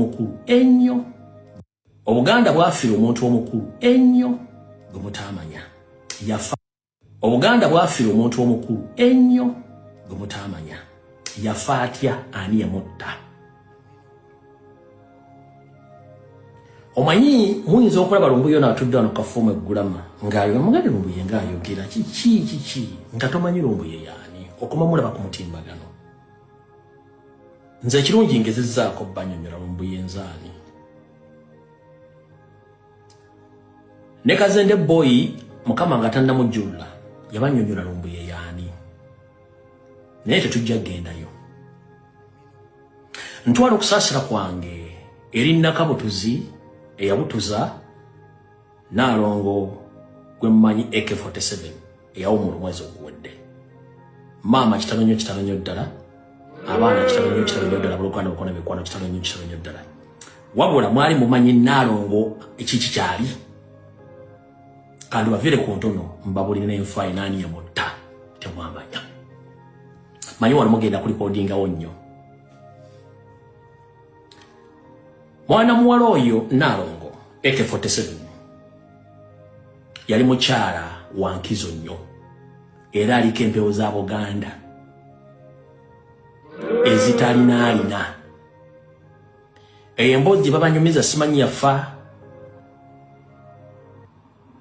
mukulu ennyo. Obuganda bwafiira omuntu omukulu ennyo gwe mutamanya. Yafa. Obuganda bwafiira omuntu omukulu ennyo gwe mutamanya. Yafa atya, ani yamutta. Omanyi muyinza okulaba Lumbuye n'atudde wano kafumu eggulama ng'ayo mugadi Lumbuye ng'ayogera kiki nga tomanyi Lumbuye yaani okuma mulaba ku mutimbagano. Nze ekirungi ngezezzaako banyonyola Lumbuye nzaani. Ne Kazende boy Mukama nga tannamujjulula yabanyonyola Lumbuye yaani. Naye tetujja gendayo. Ntwala okusaasira kwange eri Nakabutuzi eyabutuza Nalongo gwe mmanyi AK47 eyawumula omwezi oguwedde. Maama kitalonyo ddala, abaana kitalonyo ddala, bulukwana bukona mikwano kitalonyo ddala. Wabula mwali mumanyi Nalongo ekiki kyali. Kandi bavire ku ntono mbabulire n'enfa inaani yamutta temwamanya. Manyi wano mugenda kulikodingawo nnyo. Mwana muwala oyo Nalongo AK47 yali mukyala wa nkizo nnyo era aliko empewo za Buganda ezitalina. Emboozi gye babanyumiza simanyi yafa,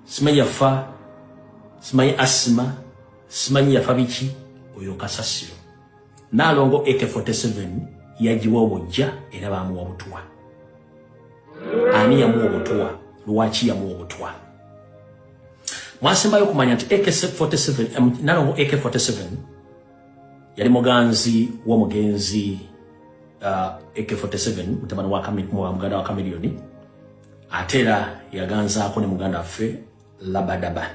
simanyi asima, simanyi yafa biki, oyo kasasiro. Nalongo AK47 yagiwa obujja era bamuwa butwa. Ani yamuwa obutwa, lwaki yamuwa obutwa. Mwasembayo okumanya nti AK47 Nalongo AK47 yali muganzi w'omugenzi AK47 mutabani wa muganda wa Kamiliyoni, ate era yaganzaako ne muganda waffe Labadaba.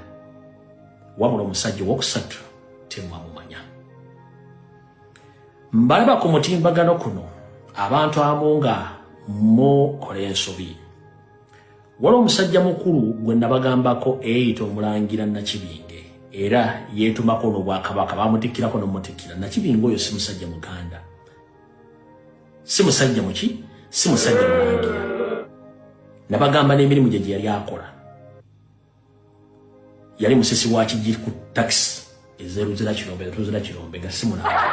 Wabula omusajja owokusatu temwamumanya. Mbalaba ku mutimbagano kuno abantu abamu nga mukola ensobi. Waliwo omusajja mukulu gwe nabagambako eyita Omulangira Nakibinge era yeetumako n'Obwakabaka bamutikkirako n'omutikkira. Nakibinge oyo si musajja Muganda, si musajja muki, si musajja Mulangira. Nabagamba n'emirimu gye yali akola. Yali musisi wa Kijiri ku taxi ez'Eruzira Kirombe nga si Mulangira.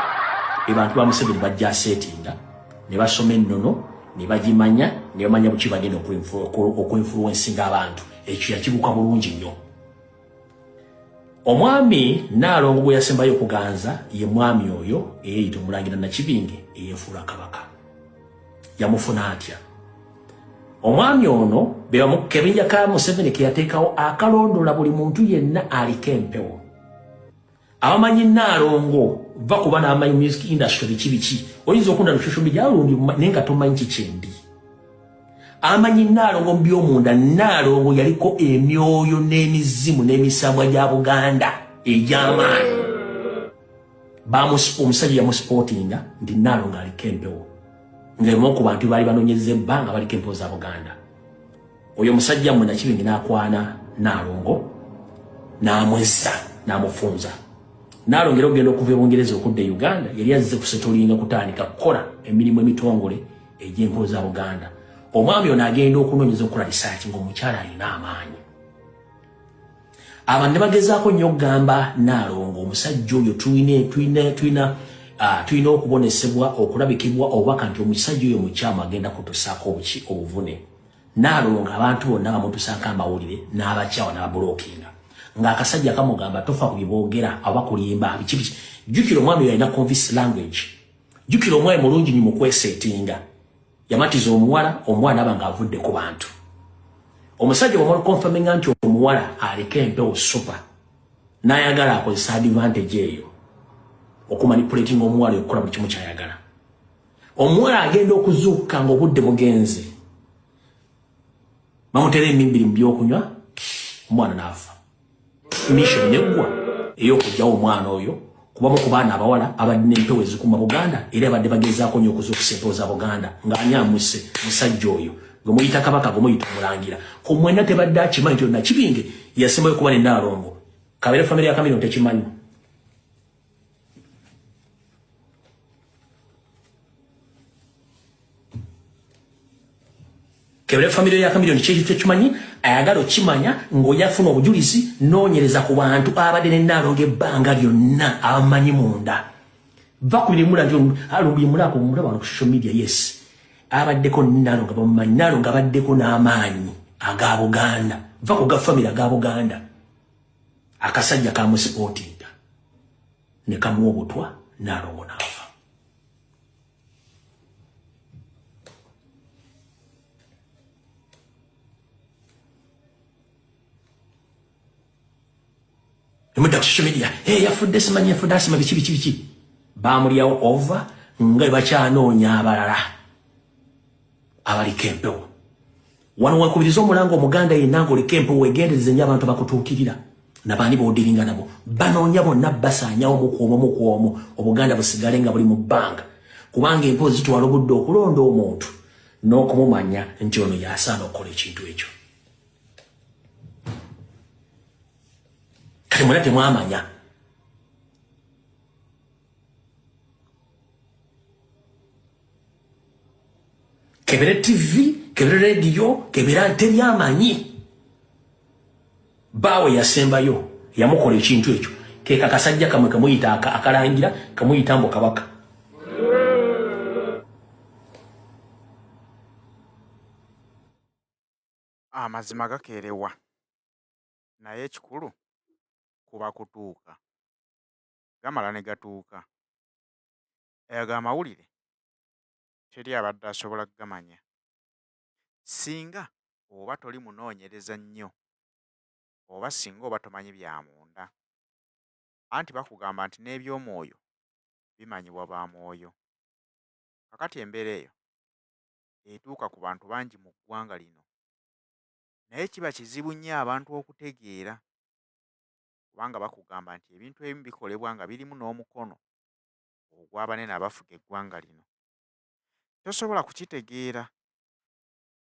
Abantu ba Museveni bajja aseetinga ne basoma ennono ne bagimanya ne bamanya buki bagenda okuinfluencinga abantu. Ekyo yakibuka bulungi nnyo. Omwami Nalongo gwe yasembayo okuganza ye mwami oyo eyita Omulangira Nakibinge eyefuula Kabaka. Yamufuna atya? Omwami ono Kebinja ka Museveni ke yateekawo akalondola buli muntu yenna aliko empewo. Abamanyi Nalongo bakuba n'amanyi music industry biki oyinza okunda social media alundi nenga tomanyi kikendi. Amanyi Nalongo by'omunda. Nalongo yaliko emyoyo n'emizimu n'emisamwa gya Buganda egy'amaanyi. Omusajja yamusipotinga nti Nalongo aliko empewo. Ng'emu ku bantu baali banoonyezza ebbanga baliko empewo za Buganda. Oyo omusajja mmwe Nakibinge n'akwana Nalongo n'amwessa n'amufunza. Nalongera okugenda okuva e Bungereza okudda e Uganda yali azze kusetolinga kutandika kukola emirimu emitongole egy'empewo za Buganda. Omwami ono agenda okunoonyeza okukola research ng'omukyala alina amaanyi. Abantu ne bagezaako nnyo okugamba Nalongo omusajja oyo tulina okubonesebwa okulabikibwa obubaka nti omusajja oyo mukyamu agenda kutusaako obuvune. Nalongo abantu bonna bamutusaako amawulire n'abakyawa n'ababulookinga. Ng'akasajja kamugamba tofa ku bibogera abakulimba biki. Jjukira omwami oyo alina convince language. Jjukira omwami mulungi nnyo mu kweseetinga. Yamatiza omwana aba ng'avudde ku bantu. Omusajja bw'amala confirminga nti omuwala aliko empewo super n'ayagala akozesa advantage eyo okumanipulatinga omuwala okukola buli kimu ky'ayagala. Omuwala agenda okuzuukuka ng'obudde bugenze. Bamutera emimbiri mu by'okunywa, omwana n'afa. Mission neggwa ey'okugyawo omwana oyo kubamu ku baana abawala abadde n'empewo ezikuuma Buganda era abadde bagezaako nnyo okuzuukusa empewo za Buganda ng'ani amuse musajja oyo gwe muyita Kabaka gwe muyita Omulangira. Ku mwenna tebadde akimanyi nti Nakibinge yasembayo kuba ne Nalongo. Kabeere famire ya Kamiliyoni tekimanyi. kebere family ya kamilioni kyekitu kimanyi ayagala okimanya ng'oyafuna obujulizi noonyereza ku bantu abadde ne Nnaalongo ebbanga lyonna abamanyi munda vakubire mulabyo alumbi mulako mulaba ku social media yes abaddeko Nnaalongo bamumanyi Nnaalongo abaddeko n'amaanyi aga Buganda vako ga family aga Buganda akasajja kamusipotinga ne kamuwa obutwa Nnaalongo n'afa. Muda social media yafudde simanyi yafudde asima biki bamulyawo over nga bacyanoonya abalala abali kempewo wano wakubiriza omulango omuganda yenna ng'oli kempewo wegendereze nnyo abantu bakutuukirira nabaani boodiringa nabo banoonya bonna basaanyawo mukwomu obuganda busigale nga buli mu bbanga kubanga empewo zitwala obudde okulonda omuntu n'okumumanya nti ono yasaana okukola ekintu ekyo. Kati mwena temwamanya kebere TV kebere radio kebera tebyamanyi bawe yasembayo yamukola ekintu ekyo keka kasajja kamwe kamuyita akalangira kamuyita mbo kabaka amazima gakerewa naye ekikulu kuba kutuuka gamala ne gatuuka ago amawulire teri abadde asobola kugamanya singa oba toli munoonyereza nnyo oba singa oba tomanyi bya munda anti bakugamba nti n'eby'omwoyo bimanyibwa ba mwoyo kakati embeera eyo etuuka ku bantu bangi mu ggwanga lino naye kiba kizibu nnyo abantu okutegeera kubanga bakugamba nti ebintu ebimu bikolebwa nga birimu n'omukono ogw'abanene abafuga eggwanga lino tosobola kukitegeera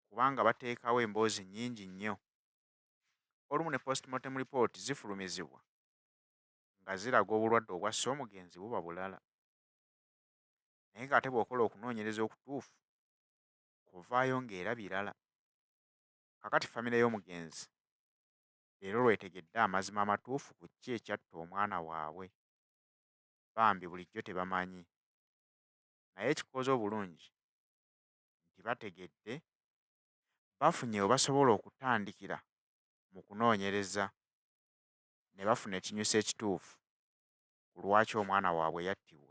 kubanga bateekawo emboozi nnyingi nnyo olumu ne postmortem report zifulumizibwa nga ziraga obulwadde obwassa omugenzi buba bulala naye ng'ate bw'okola okunoonyereza okutuufu kuvaayo ng'era birala kakati famire y'omugenzi leero lwetegedde amazima amatuufu ku ki ekyatta omwana waabwe bambi bulijjo tebamanyi naye ekikoze obulungi nti bategedde bafunye we basobola okutandikira mu kunoonyereza ne bafuna ekinyusa ekituufu ku lwaki omwana waabwe yattibwa.